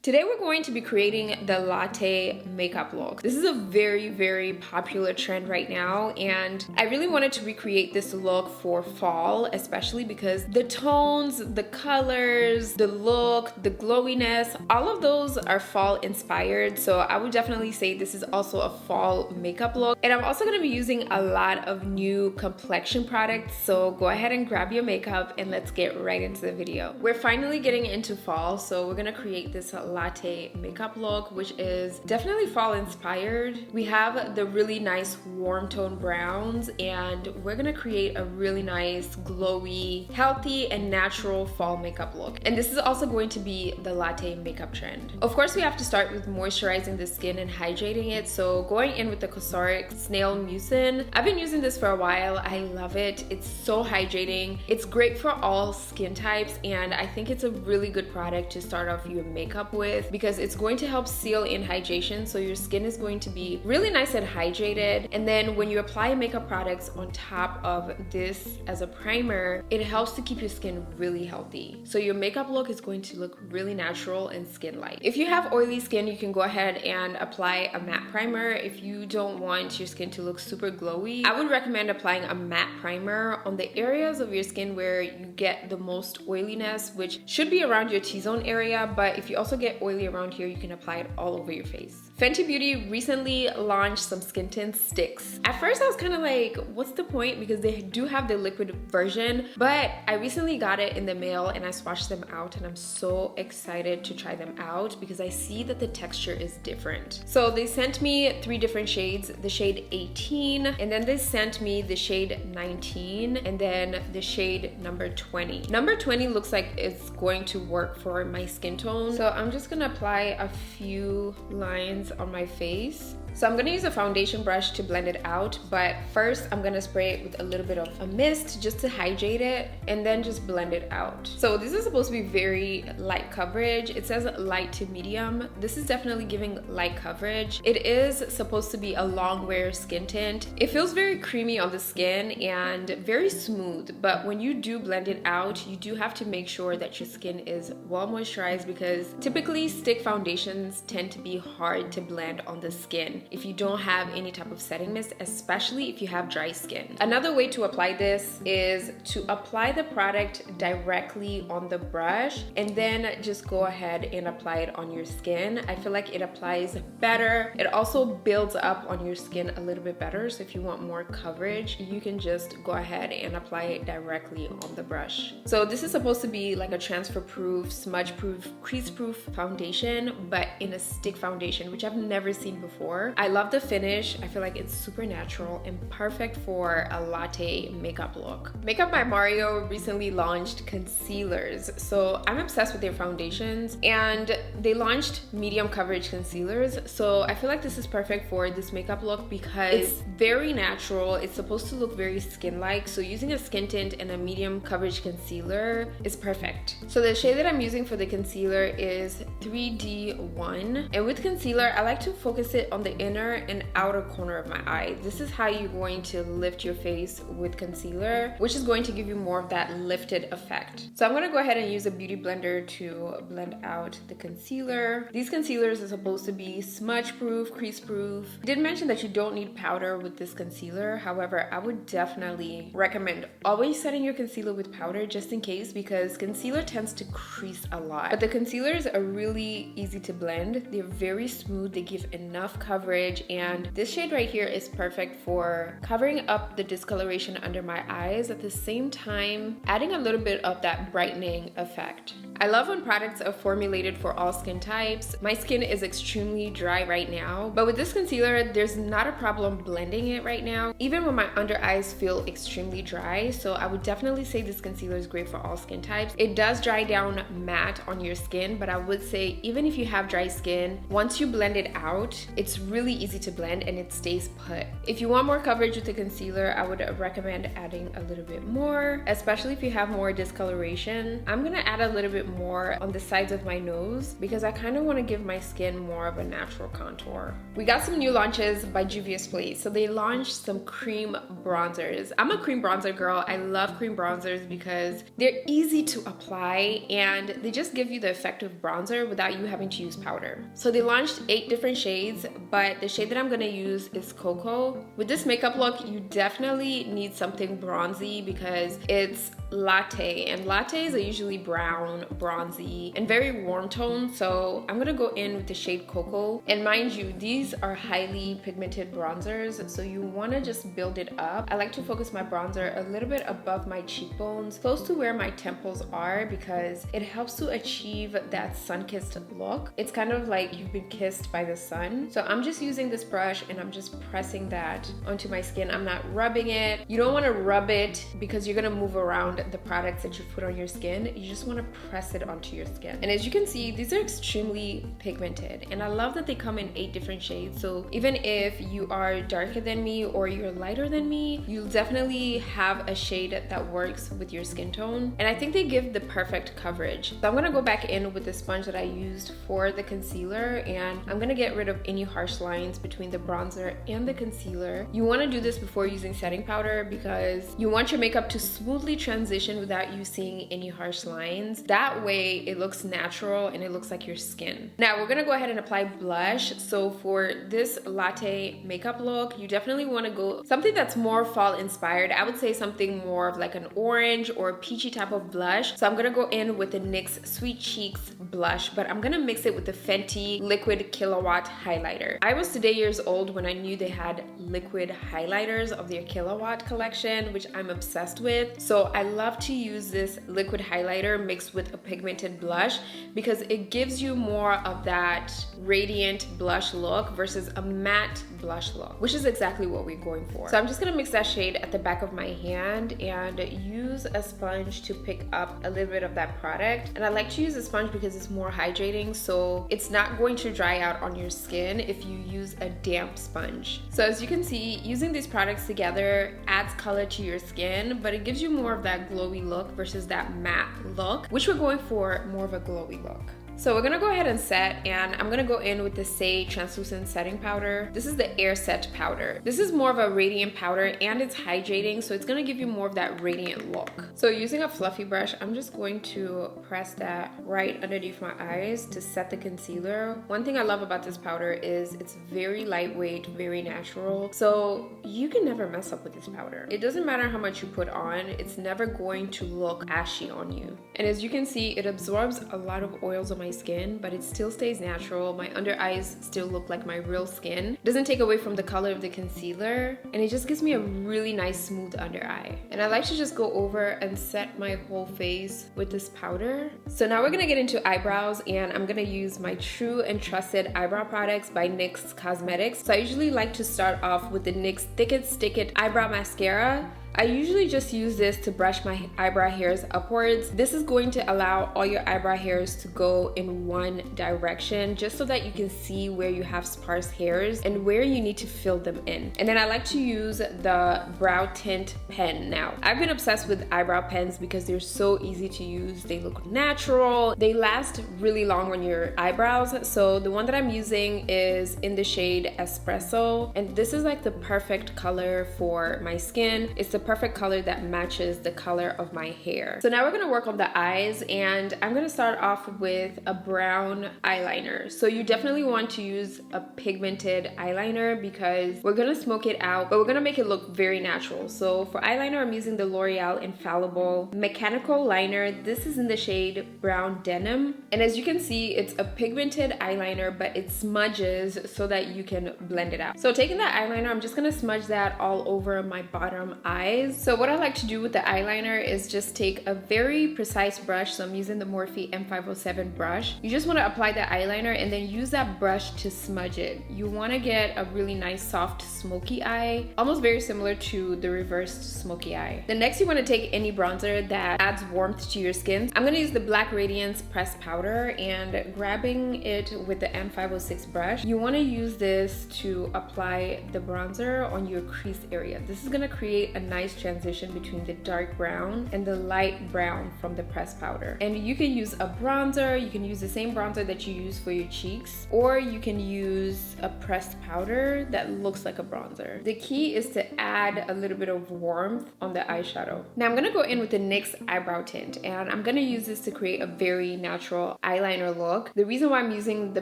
Today we're going to be creating the latte makeup look. This is a very popular trend right now, and I really wanted to recreate this look for fall, especially because the tones, the colors, the look, the glowiness, all of those are fall inspired. So I would definitely say this is also a fall makeup look. And I'm also going to be using a lot of new complexion products. So go ahead and grab your makeup and let's get right into the video. We're finally getting into fall, so we're going to create this latte makeup look, which is definitely fall inspired. We have the really nice warm tone browns, and we're gonna create a really nice glowy, healthy and natural fall makeup look. And this is also going to be the latte makeup trend. Of course, we have to start with moisturizing the skin and hydrating it. So going in with the COSRX Snail Mucin. I've been using this for a while. I love it. It's so hydrating. It's great for all skin types, and I think it's a really good product to start off your makeup with, because it's going to help seal in hydration, so your skin is going to be really nice and hydrated. And then when you apply makeup products on top of this as a primer, it helps to keep your skin really healthy. So your makeup look is going to look really natural and skin-like. If you have oily skin, you can go ahead and apply a matte primer. If you don't want your skin to look super glowy, I would recommend applying a matte primer on the areas of your skin where you get the most oiliness, which should be around your T-zone area. But if you also get oily around here, you can apply it all over your face. Fenty Beauty recently launched some skin tint sticks. At first I was kind of like, what's the point? Because they do have the liquid version, but I recently got it in the mail and I swatched them out, and I'm so excited to try them out because I see that the texture is different. So they sent me 3 different shades, the shade 18, and then they sent me the shade 19, and then the shade number 20. Number 20 looks like it's going to work for my skin tone. So I'm just gonna apply a few lines on my face. So I'm gonna use a foundation brush to blend it out, but first I'm gonna spray it with a little bit of a mist just to hydrate it, and then just blend it out. So this is supposed to be very light coverage. It says light to medium. This is definitely giving light coverage. It is supposed to be a long wear skin tint. It feels very creamy on the skin and very smooth, but when you do blend it out, you do have to make sure that your skin is well moisturized, because typically stick foundations tend to be hard to blend on the skin if you don't have any type of setting mist, especially if you have dry skin. Another way to apply this is to apply the product directly on the brush and then just go ahead and apply it on your skin. I feel like it applies better. It also builds up on your skin a little bit better. So if you want more coverage, you can just go ahead and apply it directly on the brush. So this is supposed to be like a transfer proof, smudge proof, crease proof foundation, but in a stick foundation, which I've never seen before. I love the finish. I feel like it's super natural and perfect for a latte makeup look. Makeup by Mario recently launched concealers. So I'm obsessed with their foundations, and they launched medium coverage concealers. So I feel like this is perfect for this makeup look because it's very natural. It's supposed to look very skin-like. So using a skin tint and a medium coverage concealer is perfect. So the shade that I'm using for the concealer is 3D1. And with concealer, I like to focus it on the inner and outer corner of my eye. This is how you're going to lift your face with concealer, which is going to give you more of that lifted effect. So I'm going to go ahead and use a beauty blender to blend out the concealer. These concealers are supposed to be smudge proof, crease proof. I did mention that you don't need powder with this concealer. However, I would definitely recommend always setting your concealer with powder just in case, because concealer tends to crease a lot. But the concealers are really easy to blend. They're very smooth. They give enough coverage, and this shade right here is perfect for covering up the discoloration under my eyes, at the same time adding a little bit of that brightening effect. I love when products are formulated for all skin types. My skin is extremely dry right now, but with this concealer, there's not a problem blending it right now, even when my under eyes feel extremely dry. So I would definitely say this concealer is great for all skin types. It does dry down matte on your skin, but I would say even if you have dry skin, once you blend it out, it's really easy to blend and it stays put. If you want more coverage with the concealer, I would recommend adding a little bit more, especially if you have more discoloration. I'm gonna add a little bit more on the sides of my nose because I kind of want to give my skin more of a natural contour. We got some new launches by Juvia's Place. So they launched some cream bronzers. I'm a cream bronzer girl. I love cream bronzers because they're easy to apply and they just give you the effect of bronzer without you having to use powder. So they launched 8 different shades, but the shade that I'm gonna use is Cocoa. With this makeup look, you definitely need something bronzy because it's latte, and lattes are usually brown, bronzy, and very warm toned. So I'm gonna go in with the shade Cocoa. And mind you, these are highly pigmented bronzers, so you wanna just build it up. I like to focus my bronzer a little bit above my cheekbones, close to where my temples are, because it helps to achieve that sun-kissed look. It's kind of like you've been kissed by the sun. So I'm just using this brush and I'm just pressing that onto my skin. I'm not rubbing it. You don't wanna rub it because you're gonna move around the products that you put on your skin. You just want to press it onto your skin. And as you can see, these are extremely pigmented, and I love that they come in 8 different shades. So even if you are darker than me or you're lighter than me, you'll definitely have a shade that works with your skin tone. And I think they give the perfect coverage. So I'm gonna go back in with the sponge that I used for the concealer, and I'm gonna get rid of any harsh lines between the bronzer and the concealer. You want to do this before using setting powder because you want your makeup to smoothly transition without you seeing any harsh lines. That way it looks natural and it looks like your skin. Now we're gonna go ahead and apply blush. So for this latte makeup look, you definitely want to go something that's more fall inspired. I would say something more of like an orange or peachy type of blush. So I'm gonna go in with the NYX Sweet Cheeks blush, but I'm gonna mix it with the Fenty Liquid Killawatt highlighter. I was today years old when I knew they had liquid highlighters of their Killawatt collection, which I'm obsessed with. So I love to use this liquid highlighter mixed with a pigmented blush because it gives you more of that radiant blush look versus a matte blush look, which is exactly what we're going for. So I'm just gonna mix that shade at the back of my hand and use a sponge to pick up a little bit of that product. And I like to use a sponge because it's more hydrating, so it's not going to dry out on your skin if you use a damp sponge. So as you can see, using these products together adds color to your skin, but it gives you more of that glowy look versus that matte look, which we're going for more of a glowy look. So we're gonna go ahead and set, and I'm gonna go in with the Say Translucent Setting Powder. This is the Air Set Powder. This is more of a radiant powder and it's hydrating, so it's gonna give you more of that radiant look. So using a fluffy brush, I'm just going to press that right underneath my eyes to set the concealer. One thing I love about this powder is it's very lightweight, very natural, so you can never mess up with this powder. It doesn't matter how much you put on, it's never going to look ashy on you. And as you can see, it absorbs a lot of oils on my skin, but it still stays natural. My under eyes still look like my real skin. It doesn't take away from the color of the concealer, and it just gives me a really nice smooth under eye. And I like to just go over and set my whole face with this powder. So now we're gonna get into eyebrows, and I'm gonna use my true and trusted eyebrow products by NYX Cosmetics. So I usually like to start off with the NYX Thick It Stick It Eyebrow Mascara. I usually just use this to brush my eyebrow hairs upwards. This is going to allow all your eyebrow hairs to go in one direction, just so that you can see where you have sparse hairs and where you need to fill them in. And then I like to use the Brow Tint pen. Now, I've been obsessed with eyebrow pens because they're so easy to use. They look natural. They last really long on your eyebrows. So the one that I'm using is in the shade Espresso, and this is like the perfect color for my skin. It's the perfect color that matches the color of my hair. So now we're gonna work on the eyes, and I'm gonna start off with a brown eyeliner. So you definitely want to use a pigmented eyeliner because we're gonna smoke it out, but we're gonna make it look very natural. So for eyeliner, I'm using the L'Oreal Infallible Mechanical Liner. This is in the shade Brown Denim. And as you can see, it's a pigmented eyeliner, but it smudges so that you can blend it out. So taking that eyeliner, I'm just gonna smudge that all over my bottom eye. So what I like to do with the eyeliner is just take a very precise brush. So I'm using the Morphe M507 brush. You just want to apply the eyeliner and then use that brush to smudge it. You want to get a really nice soft smoky eye, almost very similar to the reversed smoky eye. Then next you want to take any bronzer that adds warmth to your skin. I'm going to use the Black Radiance pressed powder, and grabbing it with the M506 brush, you want to use this to apply the bronzer on your crease area. This is going to create a nice nice transition between the dark brown and the light brown from the pressed powder. And you can use a bronzer, you can use the same bronzer that you use for your cheeks, or you can use a pressed powder that looks like a bronzer. The key is to add a little bit of warmth on the eyeshadow. Now I'm gonna go in with the NYX eyebrow tint, and I'm gonna use this to create a very natural eyeliner look. The reason why I'm using the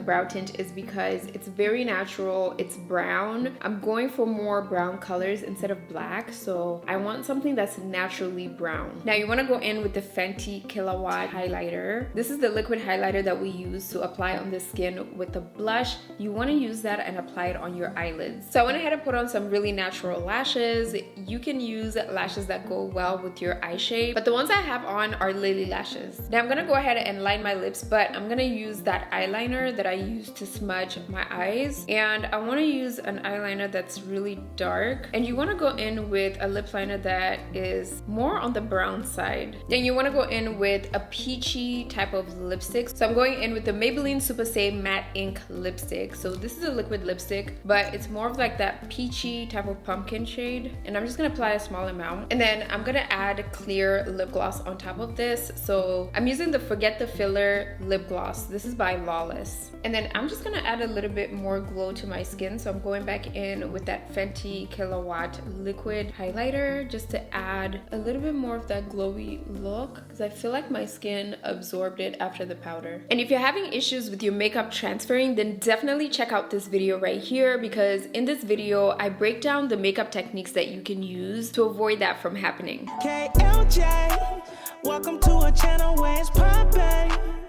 brow tint is because it's very natural, it's brown. I'm going for more brown colors instead of black, so I want something that's naturally brown. Now you wanna go in with the Fenty Kilowatt highlighter. This is the liquid highlighter that we use to apply on the skin with the blush. You wanna use that and apply it on your eyelids. So I went ahead and put on some really natural lashes. You can use lashes that go well with your eye shape, but the ones I have on are lily lashes. Now I'm gonna go ahead and line my lips, but I'm gonna use that eyeliner that I use to smudge my eyes, and I wanna use an eyeliner that's really dark, and you wanna go in with a lip liner that is more on the brown side. Then you wanna go in with a peachy type of lipstick. So I'm going in with the Maybelline Super Stay Matte Ink lipstick. So this is a liquid lipstick, but it's more of like that peachy type of pumpkin shade, and I'm just gonna apply a small amount, and then I'm gonna add clear lip gloss on top of this. So I'm using the Forget the Filler lip gloss. This is by Lawless. And then I'm just gonna add a little bit more glow to my skin, so I'm going back in with that Fenty Kilowatt liquid highlighter just to add a little bit more of that glowy look, because I feel like my skin absorbed it after the powder. And if you're having issues with your makeup transferring, then definitely check out this video right here, because in this video I break down the makeup techniques that you can use to avoid that from happening. KLJ, welcome to a channel where it's poppin'.